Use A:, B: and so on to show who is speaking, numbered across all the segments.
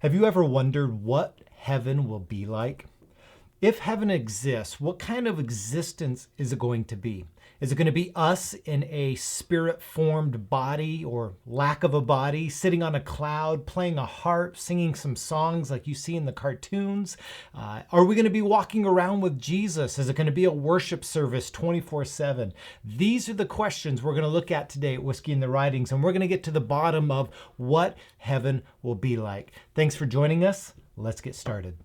A: Have you ever wondered what heaven will be like? If heaven exists, what kind of existence is it going to be? Is it going to be us in a spirit-formed body or lack of a body, sitting on a cloud, playing a harp, singing some songs like you see in the cartoons? Are we going to be walking around with Jesus? Is it going to be a worship service 24/7? These are the questions we're going to look at today at Whiskey in the Writings, and we're going to get to the bottom of what heaven will be like. Thanks for joining us. Let's get started.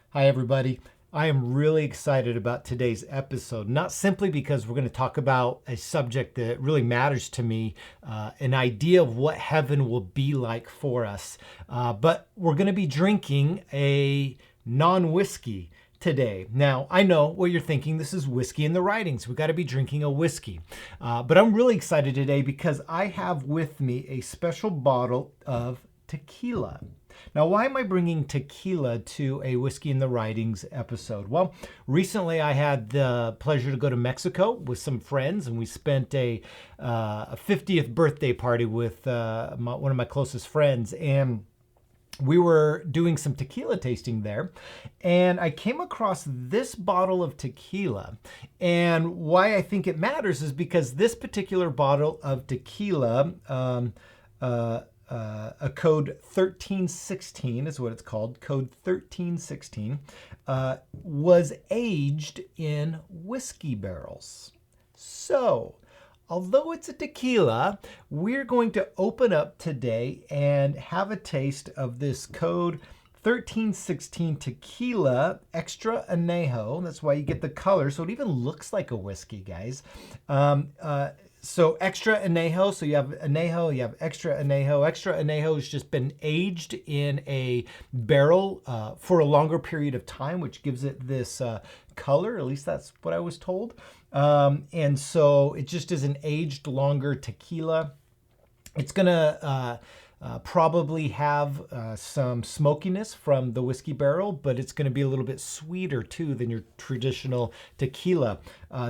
A: Hi, everybody. I am really excited about today's episode, not simply because we're going to talk about a subject that really matters to me, an idea of what heaven will be like for us, but we're going to be drinking a non-whiskey today. Now, I know what you're thinking. This is Whiskey in the Writings. We've got to be drinking a whiskey. But I'm really excited today because I have with me a special bottle of tequila. Now, why am I bringing tequila to a Whiskey in the Writings episode? Well, recently I had the pleasure to go to Mexico with some friends, and we spent a 50th birthday party with one of my closest friends, and we were doing some tequila tasting there, and I came across this bottle of tequila. And why I think it matters is because this particular bottle of tequila, a code 1316 is what it's called, code 1316, was aged in whiskey barrels. So, although it's a tequila, we're going to open up today and have a taste of this code 1316 tequila extra añejo. That's why you get the color, so it even looks like a whiskey, guys. So extra añejo, so you have añejo, you have extra añejo. Extra añejo has just been aged in a barrel for a longer period of time, which gives it this color. At least that's what I was told. And so it just is an aged longer tequila. It's gonna probably have some smokiness from the whiskey barrel, but it's going to be a little bit sweeter too than your traditional tequila.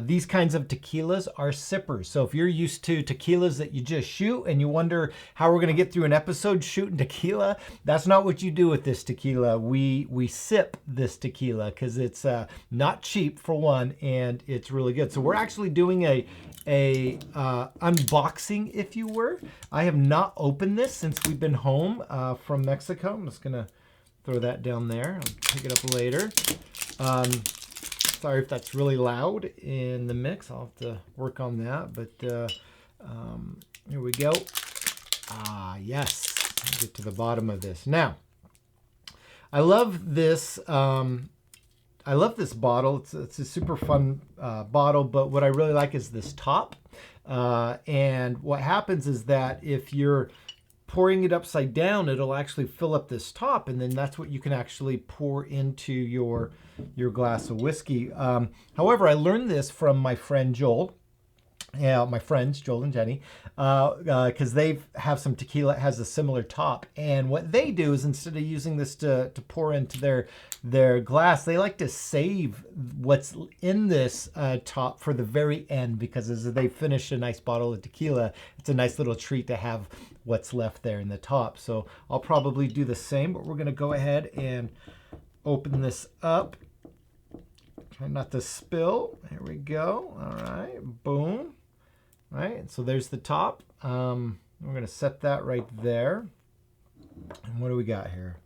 A: These kinds of tequilas are sippers. So if you're used to tequilas that you just shoot and you wonder how we're going to get through an episode shooting tequila, that's not what you do with this tequila. We sip this tequila because it's not cheap for one, and it's really good. So we're actually doing a unboxing, if you were. I have not opened this since we've been home from Mexico. I'm just gonna throw that down there. I'll pick it up later. Sorry if that's really loud in the mix. I'll have to work on that, but here we go. Yes, I'll get to the bottom of this. Now, I love this bottle. It's a super fun bottle, but what I really like is this top. And what happens is that if you're pouring it upside down, it'll actually fill up this top, and then that's what you can actually pour into your glass of whiskey. However, I learned this from my friend Joel. Yeah, my friends, Joel and Jenny, because they have some tequila that has a similar top. And what they do is instead of using this to pour into their glass, they like to save what's in this top for the very end, because as they finish a nice bottle of tequila, it's a nice little treat to have what's left there in the top. So I'll probably do the same, but we're going to go ahead and open this up. Try not to spill. Here we go. All right, boom. All right, so there's the top. We're gonna set that right there. And what do we got here?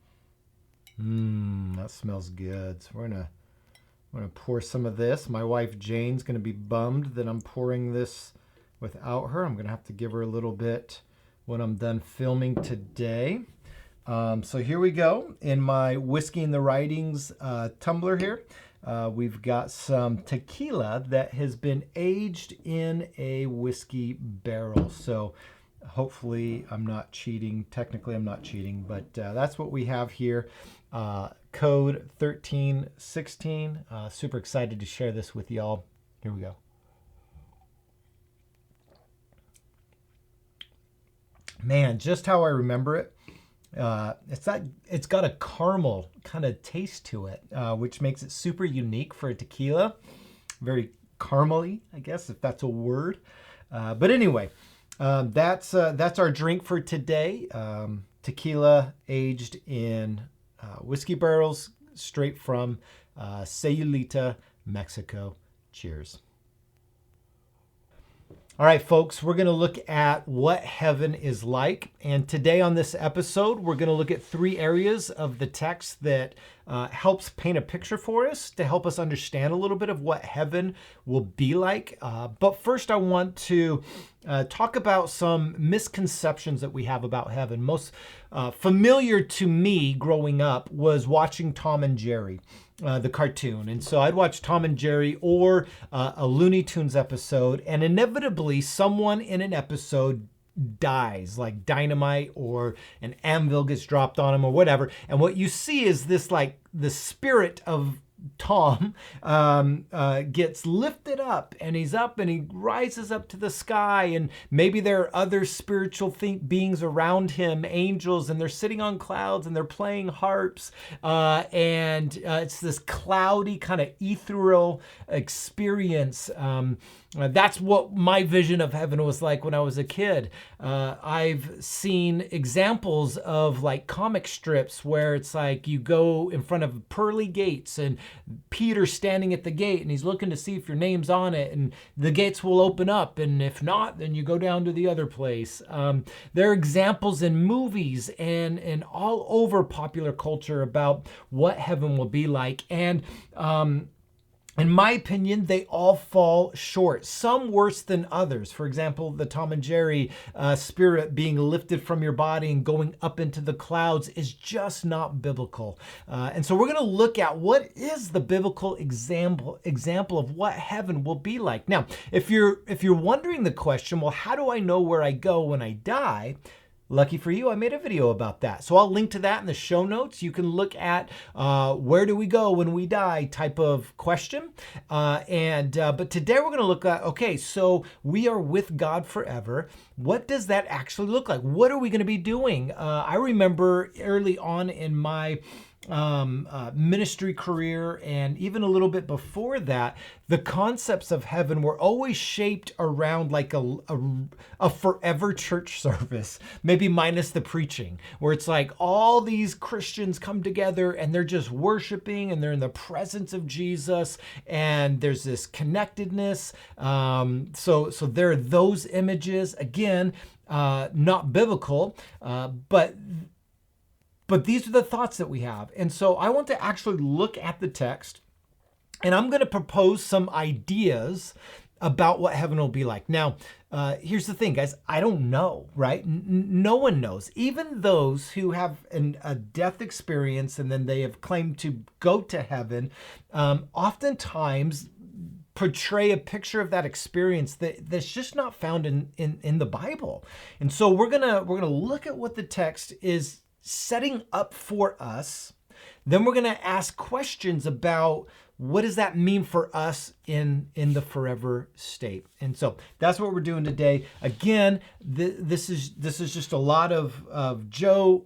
A: That smells good. So we're gonna pour some of this. My wife Jane's gonna be bummed that I'm pouring this without her. I'm gonna have to give her a little bit when I'm done filming today. So here we go in my Whiskey in the Writings tumbler here. We've got some tequila that has been aged in a whiskey barrel. So hopefully I'm not cheating. Technically I'm not cheating, but that's what we have here. Code 1316. Super excited to share this with y'all. Here we go. Man, just how I remember it. It's got a caramel kind of taste to it, which makes it super unique for a tequila. Very caramely, I guess, if that's a word. But anyway, that's our drink for today. Tequila aged in whiskey barrels, straight from Sayulita, Mexico. Cheers. All right, folks, we're going to look at what heaven is like. And today on this episode, we're going to look at 3 areas of the text that helps paint a picture for us to help us understand a little bit of what heaven will be like. But first, I want to talk about some misconceptions that we have about heaven. Most familiar to me growing up was watching Tom and Jerry. The cartoon. And so I'd watch Tom and Jerry or a Looney Tunes episode, and inevitably someone in an episode dies, like dynamite or an anvil gets dropped on him or whatever. And what you see is this, like the spirit of Tom gets lifted up, and he's up and he rises up to the sky, and maybe there are other spiritual beings around him, angels, and they're sitting on clouds and they're playing harps, and it's this cloudy kind of ethereal experience. That's what my vision of heaven was like when I was a kid. I've seen examples of like comic strips where it's like you go in front of pearly gates and Peter's standing at the gate and he's looking to see if your name's on it, and the gates will open up, and if not, then you go down to the other place. There are examples in movies and all over popular culture about what heaven will be like, and in my opinion, they all fall short, some worse than others. For example, the Tom and Jerry spirit being lifted from your body and going up into the clouds is just not biblical. And so we're going to look at what is the biblical example of what heaven will be like. Now, if you're wondering the question, well, how do I know where I go when I die? Lucky for you, I made a video about that. So I'll link to that in the show notes. You can look at where do we go when we die type of question. But today we're going to look at, okay, so we are with God forever. What does that actually look like? What are we going to be doing? I remember early on in my ministry career, and even a little bit before that, the concepts of heaven were always shaped around like a forever church service, maybe minus the preaching, where it's like all these Christians come together and they're just worshiping and they're in the presence of Jesus, and there's this connectedness. So there are those images, again, not biblical, but these are the thoughts that we have. And so I want to actually look at the text, and I'm going to propose some ideas about what heaven will be like. Now, here's the thing, guys. I don't know, right? No one knows. Even those who have a death experience and then they have claimed to go to heaven, oftentimes portray a picture of that experience that's just not found in the Bible. And so we're gonna look at what the text is setting up for us. Then we're going to ask questions about what does that mean for us in the forever state. And so that's what we're doing today. Again, this is just a lot of Joe,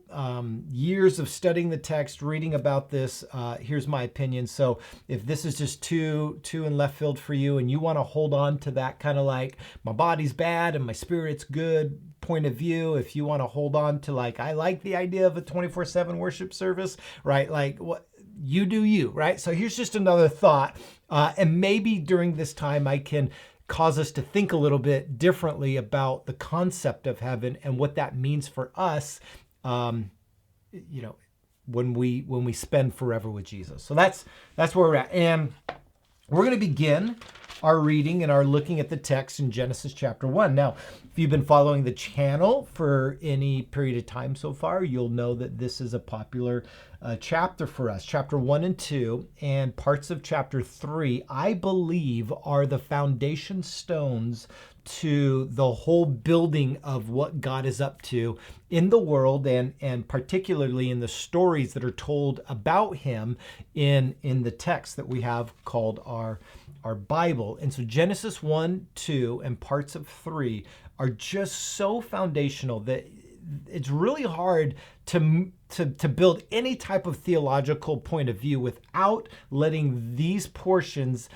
A: years of studying the text, reading about this. Here's my opinion. So if this is just too in left field for you, and you want to hold on to that kind of like my body's bad and my spirit's good point of view, if you want to hold on to like, I like the idea of a 24/7 worship service, right? Like what you do, you, right? So here's just another thought. And maybe during this time, I can cause us to think a little bit differently about the concept of heaven and what that means for us, when we spend forever with Jesus. So that's where we're at. And we're going to begin our reading and our looking at the text in Genesis chapter 1. Now, if you've been following the channel for any period of time so far, you'll know that this is a popular chapter for us. Chapter 1 and 2 and parts of chapter 3, I believe, are the foundation stones to the whole building of what God is up to in the world, and particularly in the stories that are told about him in the text that we have called our Bible. And so Genesis 1, 2, and parts of 3 are just so foundational that it's really hard to build any type of theological point of view without letting these portions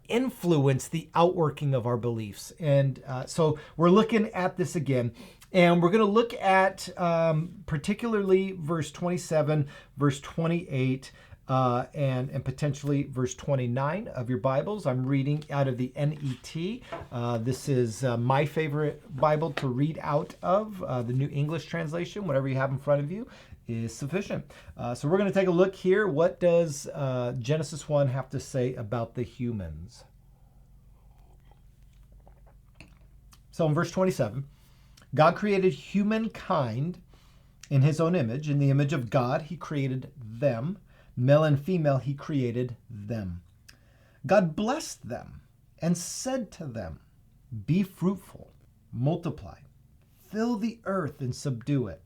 A: influence the outworking of our beliefs. And so we're looking at this again. And we're going to look at particularly verse 27, verse 28, and potentially verse 29 of your Bibles. I'm reading out of the NET. This is my favorite Bible to read out of. The New English Translation, whatever you have in front of you, is sufficient. So we're going to take a look here. What does Genesis 1 have to say about the humans? So in verse 27, God created humankind in his own image. In the image of God, he created them. Male and female, he created them. God blessed them and said to them, "Be fruitful, multiply, fill the earth and subdue it.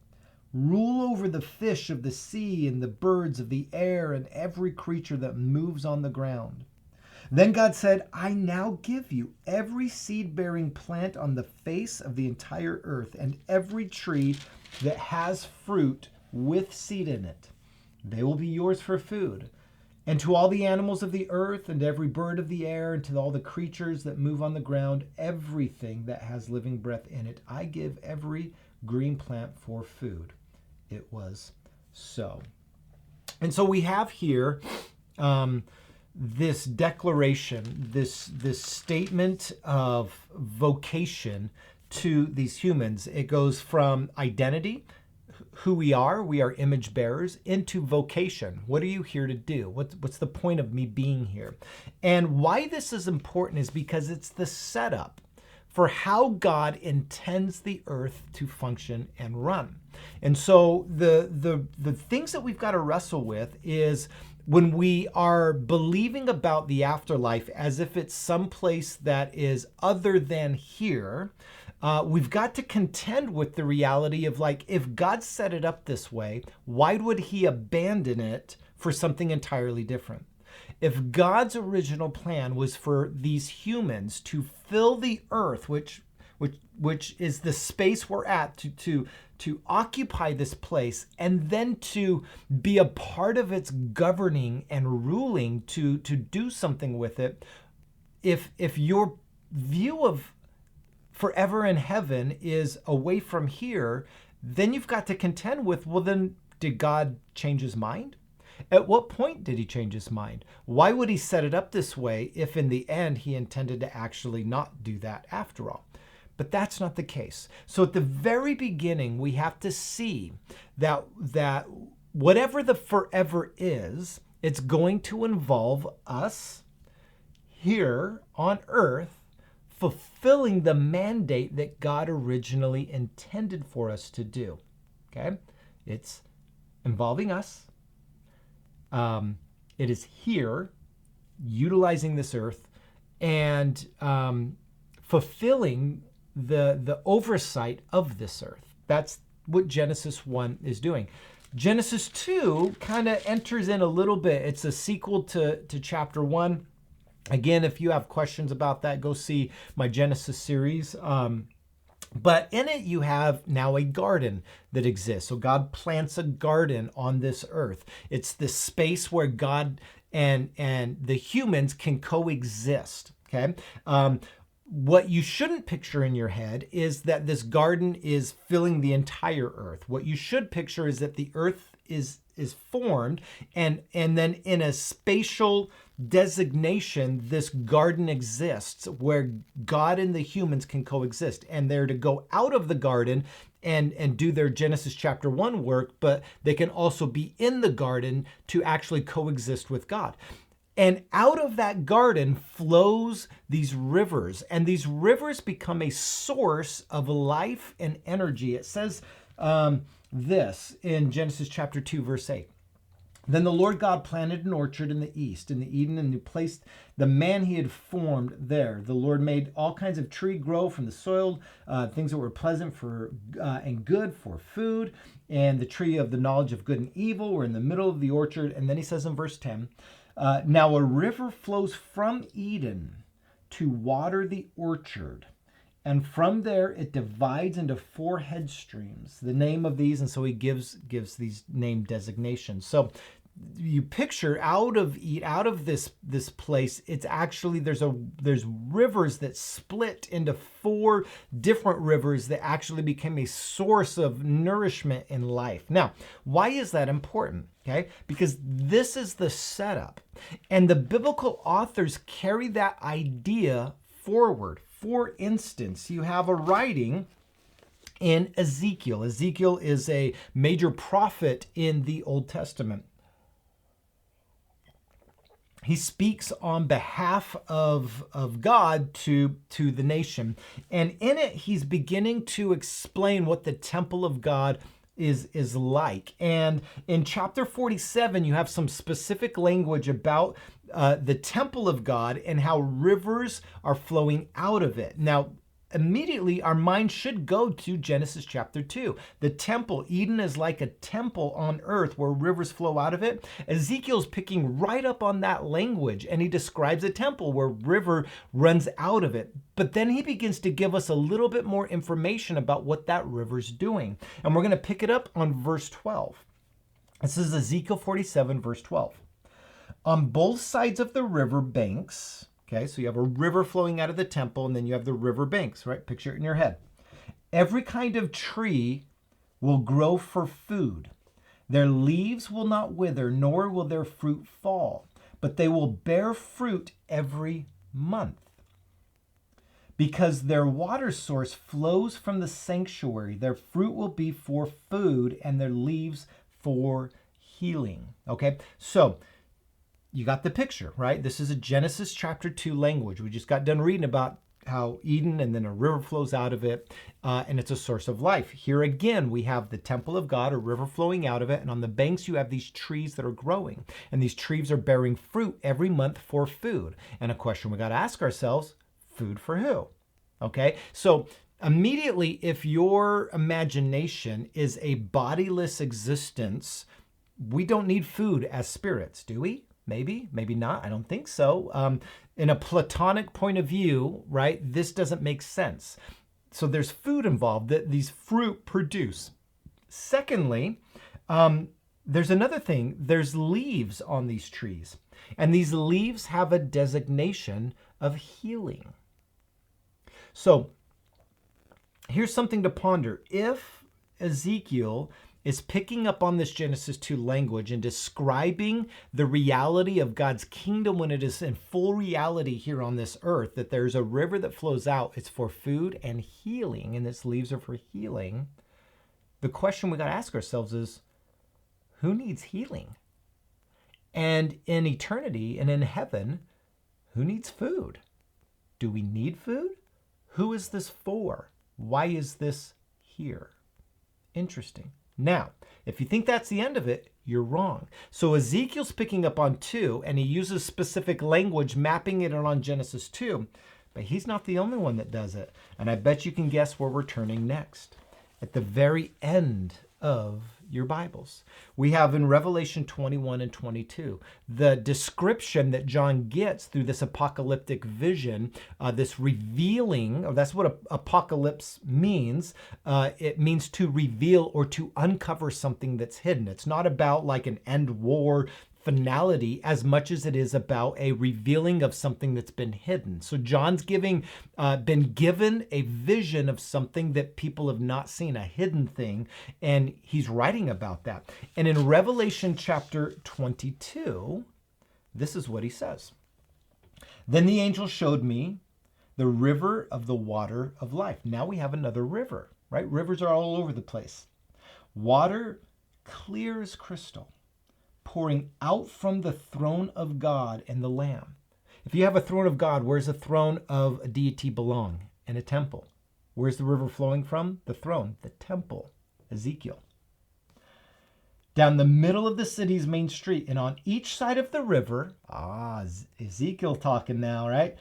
A: Rule over the fish of the sea and the birds of the air and every creature that moves on the ground." Then God said, "I now give you every seed-bearing plant on the face of the entire earth and every tree that has fruit with seed in it. They will be yours for food. And to all the animals of the earth and every bird of the air and to all the creatures that move on the ground, everything that has living breath in it, I give every green plant for food." It was so. And so we have here this declaration, this statement of vocation to these humans. It goes from identity, who we are image bearers, into vocation. What are you here to do? What's the point of me being here? And why this is important is because it's the setup for how God intends the earth to function and run. And so the things that we've got to wrestle with is when we are believing about the afterlife as if it's someplace that is other than here, we've got to contend with the reality of, like, if God set it up this way, why would he abandon it for something entirely different? If God's original plan was for these humans to fill the earth, which is the space we're at, to occupy this place and then to be a part of its governing and ruling, to do something with it, if your view of forever in heaven is away from here, then you've got to contend with, well, then did God change his mind? At what point did he change his mind? Why would he set it up this way if in the end he intended to actually not do that after all? But that's not the case. So at the very beginning, we have to see that whatever the forever is, it's going to involve us here on earth fulfilling the mandate that God originally intended for us to do. Okay? It's involving us. It is here, utilizing this earth, and fulfilling the oversight of this earth. That's what Genesis 1 is doing. Genesis 2 kind of enters in a little bit. It's a sequel to chapter 1. Again, if you have questions about that, go see my Genesis series. But in it, you have now a garden that exists. So God plants a garden on this earth. It's this space where God and the humans can coexist. Okay. What you shouldn't picture in your head is that this garden is filling the entire earth. What you should picture is that the earth is formed, and then in a spatial designation, this garden exists where God and the humans can coexist, and they're to go out of the garden and do their Genesis chapter 1 work, but they can also be in the garden to actually coexist with God. And out of that garden flows these rivers, and these rivers become a source of life and energy. It says this in Genesis chapter 2, verse 8. Then the Lord God planted an orchard in the east, in the Eden, and he placed the man he had formed there. The Lord made all kinds of tree grow from the soil, things that were pleasant for and good for food. And the tree of the knowledge of good and evil were in the middle of the orchard. And then he says in verse 10, now a river flows from Eden to water the orchard, And from there, it divides into 4 head streams. The name of these, and so he gives these name designations. So you picture out of this place, it's actually there's rivers that split into 4 different rivers that actually became a source of nourishment in life. Now, why is that important? Okay, because this is the setup, and the biblical authors carry that idea forward. For instance, you have a writing in Ezekiel. Ezekiel is a major prophet in the Old Testament. He speaks on behalf of God to the nation. And in it, he's beginning to explain what the temple of God is like. And in chapter 47, you have some specific language about the temple of God and how rivers are flowing out of it. Now, immediately our mind should go to Genesis chapter 2. The temple, Eden is like a temple on earth where rivers flow out of it. Ezekiel's picking right up on that language, and he describes a temple where river runs out of it. But then he begins to give us a little bit more information about what that river's doing. And we're going to pick it up on verse 12. This is Ezekiel 47, verse 12. On both sides of the river banks, okay, so you have a river flowing out of the temple, and then you have the river banks, right? Picture it in your head. Every kind of tree will grow for food. Their leaves will not wither, nor will their fruit fall, but they will bear fruit every month. Because their water source flows from the sanctuary, their fruit will be for food, and their leaves for healing. Okay, so you got the picture, right? This is a Genesis chapter 2 language. We just got done reading about how Eden and then a river flows out of it, and it's a source of life. Here again, we have the temple of God, a river flowing out of it, and on the banks you have these trees that are growing, and these trees are bearing fruit every month for food. And a question we got to ask ourselves, food for who? Okay, so immediately, if your imagination is a bodiless existence, we don't need food as spirits, do we? Maybe, maybe not. I don't think so. In a Platonic point of view, right, this doesn't make sense. So there's food involved that these fruit produce. Secondly, there's another thing. There's leaves on these trees, and these leaves have a designation of healing. So here's something to ponder. If Ezekiel is picking up on this Genesis 2 language and describing the reality of God's kingdom when it is in full reality here on this earth, that there's a river that flows out, it's for food and healing, and its leaves are for healing. The question we got to ask ourselves is, who needs healing? And in eternity and in heaven, who needs food? Do we need food? Who is this for? Why is this here? Interesting. Now, if you think that's the end of it, you're wrong. So Ezekiel's picking up on 2, and he uses specific language, mapping it on Genesis 2. But he's not the only one that does it. And I bet you can guess where we're turning next. At the very end of your Bibles, we have in Revelation 21 and 22, the description that John gets through this apocalyptic vision, this revealing, or that's what apocalypse means. It means to reveal or to uncover something that's hidden. It's not about like an end war finality as much as it is about a revealing of something that's been hidden. So John's been given a vision of something that people have not seen, a hidden thing, and he's writing about that. And in Revelation chapter 22, this is what he says. Then the angel showed me the river of the water of life. Now we have another river, right? Rivers are all over the place. Water clear as crystal, pouring out from the throne of God and the Lamb. If you have a throne of God, where's the throne of a deity belong? In a temple. Where's the river flowing from? The throne, the temple, Ezekiel. Down the middle of the city's main street, and on each side of the river, Ezekiel talking now, right,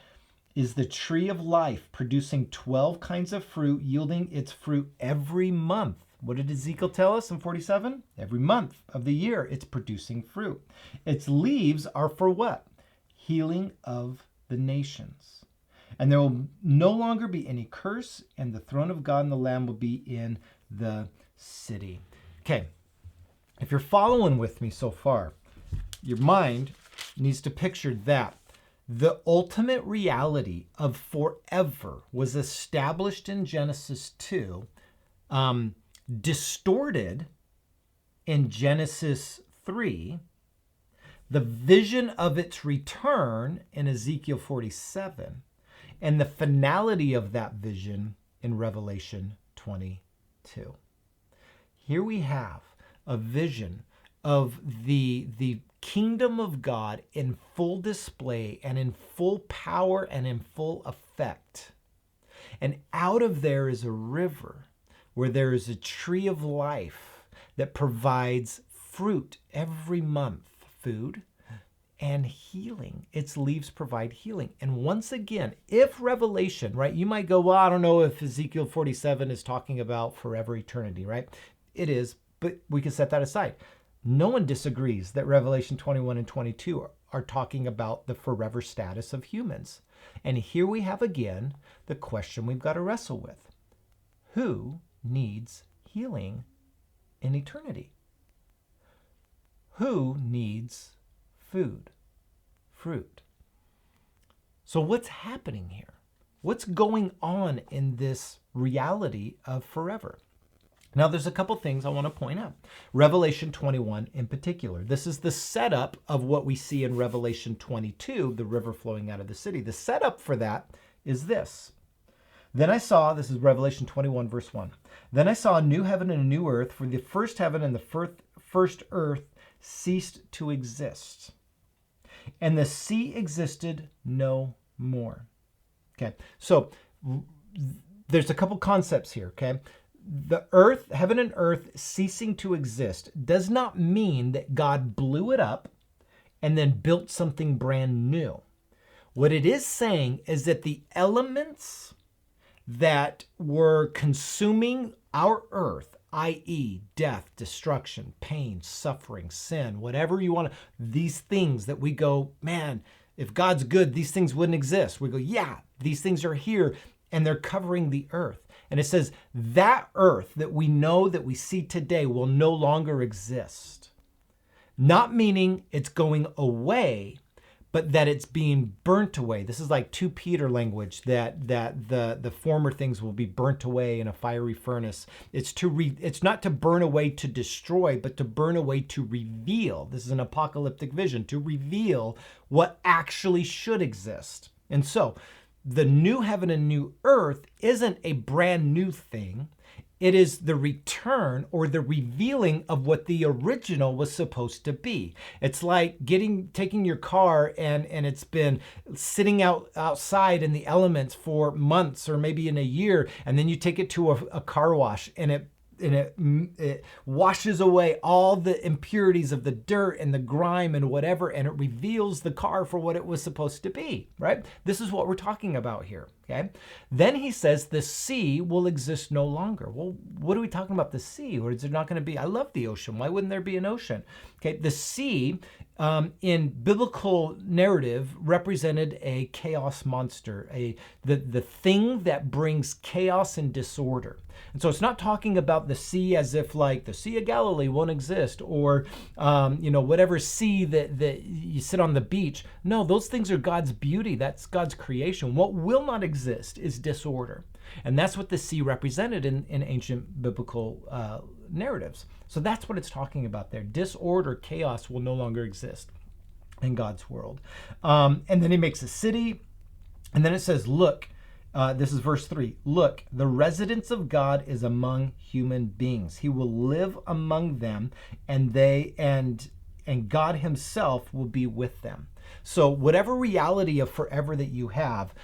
A: is the tree of life, producing 12 kinds of fruit, yielding its fruit every month. What did Ezekiel tell us in 47? Every month of the year, it's producing fruit. Its leaves are for what? Healing of the nations. And there will no longer be any curse, and the throne of God and the Lamb will be in the city. Okay, if you're following with me so far, your mind needs to picture that the ultimate reality of forever was established in Genesis 2, distorted in Genesis 3, the vision of its return in Ezekiel 47, and the finality of that vision in Revelation 22. Here we have a vision of the kingdom of God in full display and in full power and in full effect. And out of there is a river where there is a tree of life that provides fruit every month, food, and healing. Its leaves provide healing. And once again, if Revelation, right, you might go, well, I don't know if Ezekiel 47 is talking about forever eternity, right? It is, but we can set that aside. No one disagrees that Revelation 21 and 22 are talking about the forever status of humans. And here we have again the question we've got to wrestle with. Who needs healing in eternity? Who needs food, fruit? So what's happening here? What's going on in this reality of forever? Now, there's a couple things I want to point out. Revelation 21 in particular. This is the setup of what we see in Revelation 22, the river flowing out of the city. The setup for that is this. Then I saw, this is Revelation 21, verse 1. Then I saw a new heaven and a new earth, for the first heaven and the first earth ceased to exist, and the sea existed no more. Okay, so there's a couple concepts here, okay? The earth, heaven and earth ceasing to exist does not mean that God blew it up and then built something brand new. What it is saying is that the elements that were consuming our earth, i.e., death, destruction, pain, suffering, sin, whatever you want to, these things that we go, man, if God's good, these things wouldn't exist. We go, yeah, these things are here and they're covering the earth. And it says that earth that we know that we see today will no longer exist. Not meaning it's going away, but that it's being burnt away. This is like 2 Peter language, that the former things will be burnt away in a fiery furnace. It's not to burn away to destroy, but to burn away to reveal. This is an apocalyptic vision, to reveal what actually should exist. And so the new heaven and new earth isn't a brand new thing. It is the return or the revealing of what the original was supposed to be. It's like taking your car and it's been sitting outside in the elements for months or maybe in a year, and then you take it to a car wash and it washes away all the impurities of the dirt and the grime and whatever, and it reveals the car for what it was supposed to be, right? This is what we're talking about here, okay? Then he says the sea will exist no longer. Well, what are we talking about, the sea? Or is there not going to be? I love the ocean. Why wouldn't there be an ocean? Okay, the sea in biblical narrative represented a chaos monster, the thing that brings chaos and disorder. And so it's not talking about the sea as if like the Sea of Galilee won't exist, or whatever sea that you sit on the beach. No, those things are God's beauty. That's God's creation. What will not exist is disorder. And that's what the sea represented in ancient biblical narratives. So that's what it's talking about there. Disorder, chaos will no longer exist in God's world. And then he makes a city. And then it says, look, this is verse 3. Look, the residence of God is among human beings. He will live among them, and God himself will be with them. So whatever reality of forever that you have,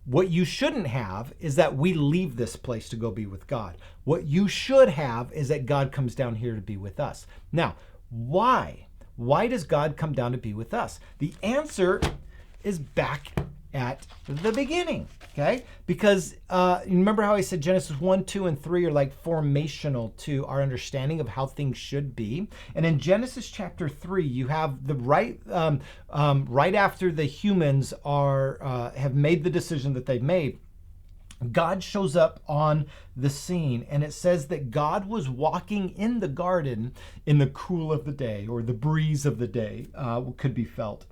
A: what you shouldn't have is that we leave this place to go be with God. What you should have is that God comes down here to be with us. Now, why? Why does God come down to be with us? The answer is back at the beginning, okay? Because remember how I said Genesis 1, 2, and 3 are like formational to our understanding of how things should be. And in Genesis chapter 3, you have the right after the humans have made the decision that they've made, God shows up on the scene, and it says that God was walking in the garden in the cool of the day, or the breeze of the day could be felt.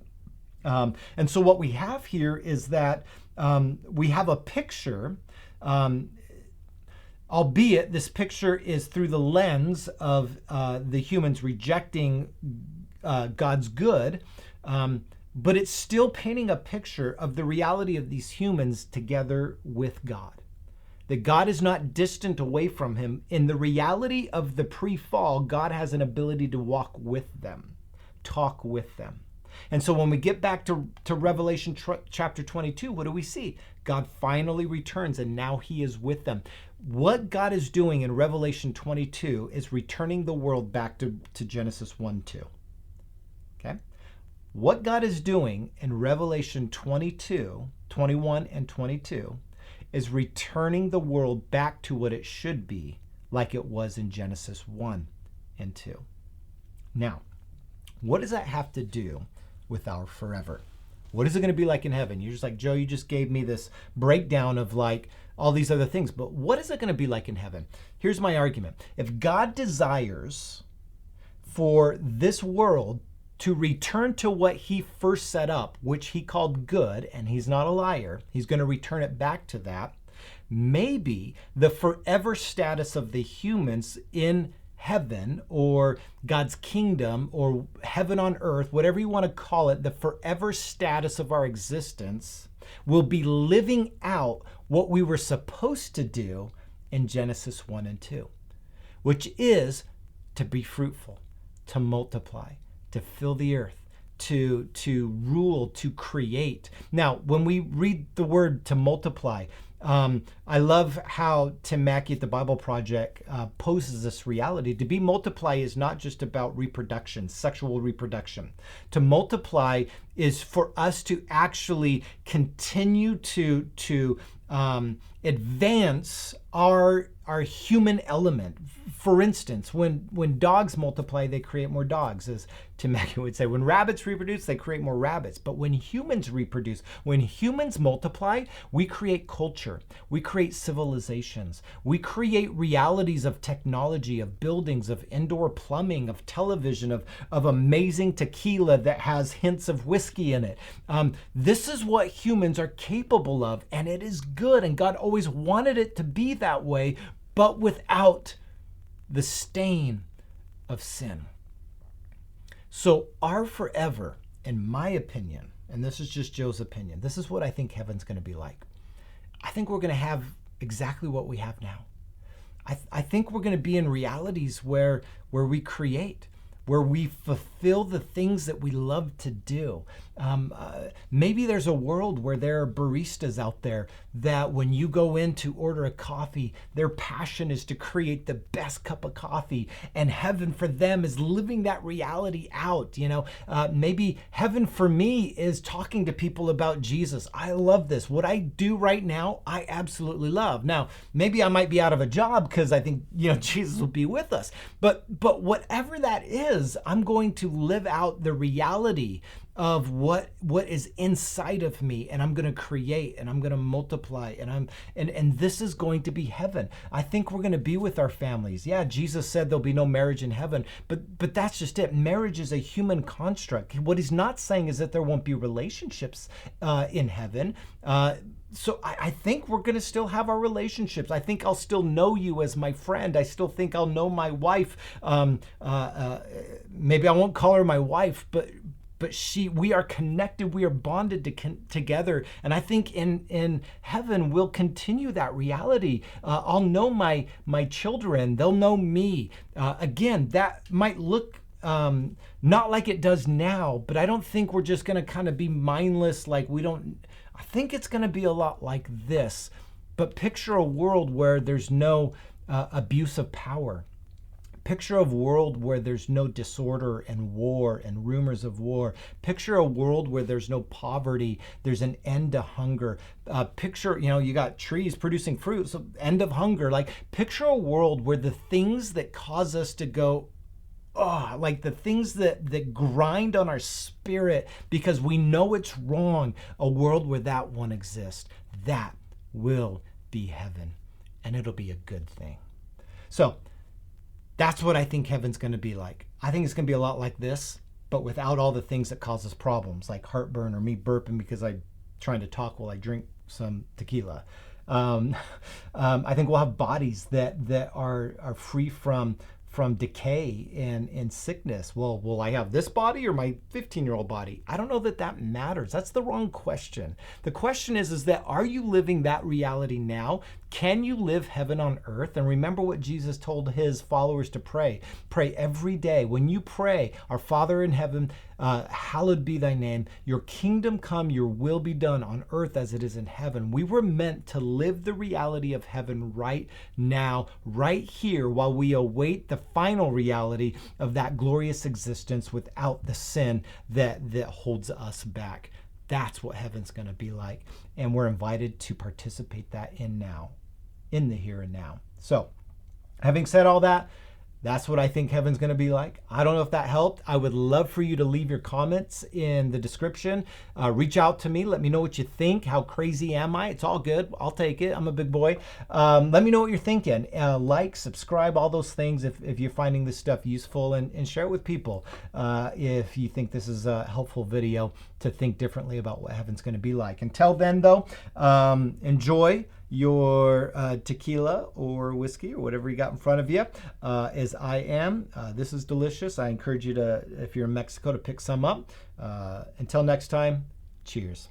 A: And so what we have here is that we have a picture, albeit this picture is through the lens of the humans rejecting God's good, but it's still painting a picture of the reality of these humans together with God. That God is not distant away from him. In the reality of the pre-fall, God has an ability to walk with them, talk with them. And so when we get back to Revelation chapter 22, what do we see? God finally returns, and now he is with them. What God is doing in Revelation 22 is returning the world back to Genesis 1, 2. Okay? What God is doing in Revelation 22, 21, and 22 is returning the world back to what it should be, like it was in Genesis 1 and 2. Now, what does that have to do with our forever? What is it going to be like in heaven? You're just like, Joe, you just gave me this breakdown of like all these other things, but what is it going to be like in heaven? Here's my argument. If God desires for this world to return to what he first set up, which he called good, and he's not a liar, he's going to return it back to that, maybe the forever status of the humans in heaven, or God's kingdom, or heaven on earth, whatever you want to call it, the forever status of our existence will be living out what we were supposed to do in Genesis 1 and 2, which is to be fruitful, to multiply, to fill the earth, to rule, to create. Now, when we read the word to multiply, I love how Tim Mackey at the Bible Project poses this reality. To be multiply is not just about reproduction, sexual reproduction. To multiply is for us to actually continue to advance our human element. For instance, when dogs multiply, they create more dogs, as Tim Mackey would say. When rabbits reproduce, they create more rabbits. But when humans reproduce, when humans multiply, we create culture. We create civilizations. We create realities of technology, of buildings, of indoor plumbing, of television, of amazing tequila that has hints of whiskey in it. This is what humans are capable of, and it is good. And God always wanted it to be that way, but without the stain of sin. So our forever, in my opinion, and this is just Joe's opinion, this is what I think heaven's going to be like. I think we're going to have exactly what we have now. I think we're going to be in realities where we create, where we fulfill the things that we love to do. Maybe there's a world where there are baristas out there that when you go in to order a coffee, their passion is to create the best cup of coffee, and heaven for them is living that reality out. Maybe heaven for me is talking to people about Jesus. I love this. What I do right now, I absolutely love. Now, maybe I might be out of a job because I think, Jesus will be with us. But whatever that is, I'm going to live out the reality of what is inside of me, and I'm going to create, and I'm going to multiply, and this is going to be heaven. I think we're going to be with our families. Yeah, Jesus said there'll be no marriage in heaven, but that's just it. Marriage is a human construct. What he's not saying is that there won't be relationships in heaven. So I think we're going to still have our relationships. I think I'll still know you as my friend. I still think I'll know my wife. Maybe I won't call her my wife, but we are connected, we are bonded together. And I think in heaven, we'll continue that reality. I'll know my children, they'll know me. Again, that might look not like it does now, but I don't think we're just gonna kind of be mindless, I think it's gonna be a lot like this. But picture a world where there's no abuse of power. Picture a world where there's no disorder and war and rumors of war. Picture a world where there's no poverty. There's an end to hunger. Picture, you got trees producing fruit, so end of hunger. Like, picture a world where the things that cause us to go, oh, like the things that grind on our spirit because we know it's wrong, a world where that one exists. That will be heaven, and it'll be a good thing. So that's what I think heaven's going to be like. I think it's going to be a lot like this, but without all the things that cause us problems, like heartburn or me burping because I'm trying to talk while I drink some tequila. I think we'll have bodies that are free from decay and sickness. Well, will I have this body or my 15-year-old body? I don't know that matters. That's the wrong question. The question is that are you living that reality now? Can you live heaven on earth? And remember what Jesus told his followers to pray. Pray every day. When you pray, our Father in heaven, hallowed be thy name. Your kingdom come, your will be done on earth as it is in heaven. We were meant to live the reality of heaven right now, right here, while we await the final reality of that glorious existence without the sin that holds us back. That's what heaven's going to be like. And we're invited to participate that in the here and now. So, having said all that, that's what I think heaven's going to be like. I don't know if that helped. I would love for you to leave your comments in the description. Reach out to me. Let me know what you think. How crazy am I? It's all good. I'll take it. I'm a big boy. Let me know what you're thinking. Like, subscribe, all those things if you're finding this stuff useful, and share it with people if you think this is a helpful video to think differently about what heaven's going to be like. Until then, though, enjoy your tequila or whiskey or whatever you got in front of you, as I am. This is delicious. I encourage you to, if you're in Mexico, to pick some up. Until next time, cheers.